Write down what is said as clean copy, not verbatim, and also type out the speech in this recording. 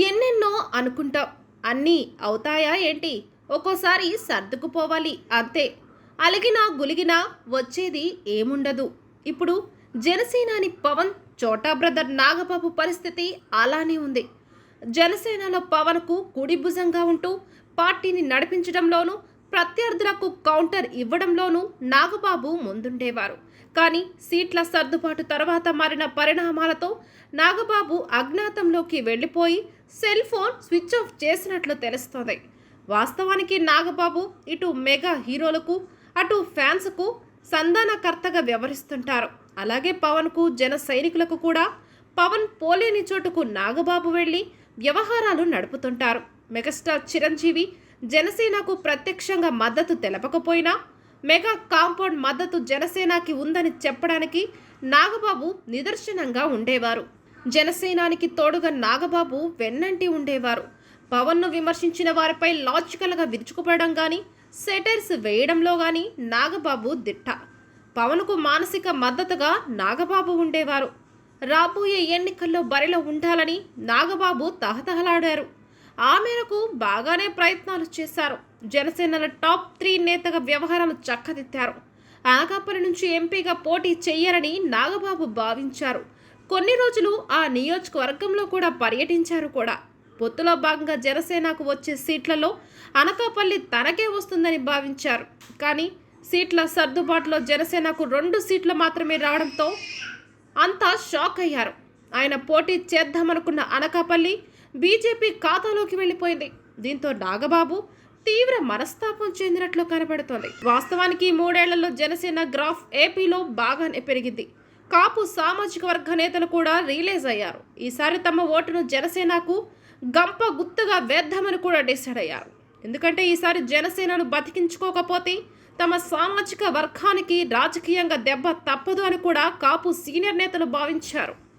ఎన్నెన్నో అనుకుంటాం. అన్నీ అవుతాయా ఏంటి? ఒక్కోసారి సర్దుకుపోవాలి అంతే. అలిగినా గులిగినా వచ్చేది ఏముండదు. ఇప్పుడు జనసేనాని పవన్, చోటా బ్రదర్ నాగబాబు పరిస్థితి అలానే ఉంది. జనసేనలో పవన్కు కుడి భుజంగా ఉంటూ పార్టీని నడిపించడంలోనూ, ప్రత్యర్థులకు కౌంటర్ ఇవ్వడంలోనూ నాగబాబు ముందుండేవారు. కానీ సీట్ల సర్దుబాటు తర్వాత మారిన పరిణామాలతో నాగబాబు అజ్ఞాతంలోకి వెళ్ళిపోయి సెల్ ఫోన్ స్విచ్ ఆఫ్ చేసినట్లు తెలుస్తోంది. వాస్తవానికి నాగబాబు ఇటు మెగా హీరోలకు, అటు ఫ్యాన్స్కు సంధానకర్తగా వ్యవహరిస్తుంటారు. అలాగే పవన్కు, జన సైనికులకు కూడా పవన్ పోలేని చోటుకు నాగబాబు వెళ్ళి వ్యవహారాలు నడుపుతుంటారు. మెగాస్టార్ చిరంజీవి జనసేనకు ప్రత్యక్షంగా మద్దతు తెలపకపోయినా మెగా కాంపౌండ్ మద్దతు జనసేనకి ఉందని చెప్పడానికి నాగబాబు నిదర్శనంగా ఉండేవారు. జనసేనానికి తోడుగా నాగబాబు వెన్నంటి ఉండేవారు. పవన్ను విమర్శించిన వారిపై లాజికల్గా విరుచుకుపడడం కానీ, సెటైర్స్ వేయడంలో కానీ నాగబాబు దిట్ట. పవన్కు మానసిక మద్దతుగా నాగబాబు ఉండేవారు. రాబోయే ఎన్నికల్లో బరిలో ఉండాలని నాగబాబు తహతహలాడారు. ఆ మేరకు బాగానే ప్రయత్నాలు చేశారు. జనసేనల టాప్ 3 నేతగా వ్యవహారాలు చక్కదిద్దారు. అనకాపల్లి నుంచి ఎంపీగా పోటీ చెయ్యరని నాగబాబు భావించారు. కొన్ని రోజులు ఆ నియోజకవర్గంలో కూడా పర్యటించారు కూడా. పొత్తులో భాగంగా జనసేనకు వచ్చే సీట్లలో అనకాపల్లి తనకే వస్తుందని భావించారు. కానీ సీట్ల సర్దుబాటులో జనసేనకు 2 సీట్లు మాత్రమే రావడంతో అంతా షాక్ అయ్యారు. ఆయన పోటీ చేద్దామనుకున్న అనకాపల్లి బీజేపీ ఖాతాలోకి వెళ్ళిపోయింది. దీంతో నాగబాబు తీవ్ర మనస్తాపం చెందినట్లు కనబడుతోంది. వాస్తవానికి 3 ఏళ్లలో జనసేన గ్రాఫ్ ఏపీలో బాగానే పెరిగింది. కాపు సామాజిక వర్గ నేతలు కూడా రిలీజ్ అయ్యారు. ఈసారి తమ ఓటును జనసేనకు గంప గుత్తుగా వేద్దామని కూడా డిసైడ్ అయ్యారు. ఎందుకంటే ఈసారి జనసేనను బతికించుకోకపోతే తమ సామాజిక వర్గానికి రాజకీయంగా దెబ్బ తప్పదు అని కూడా కాపు సీనియర్ నేతలు భావించారు.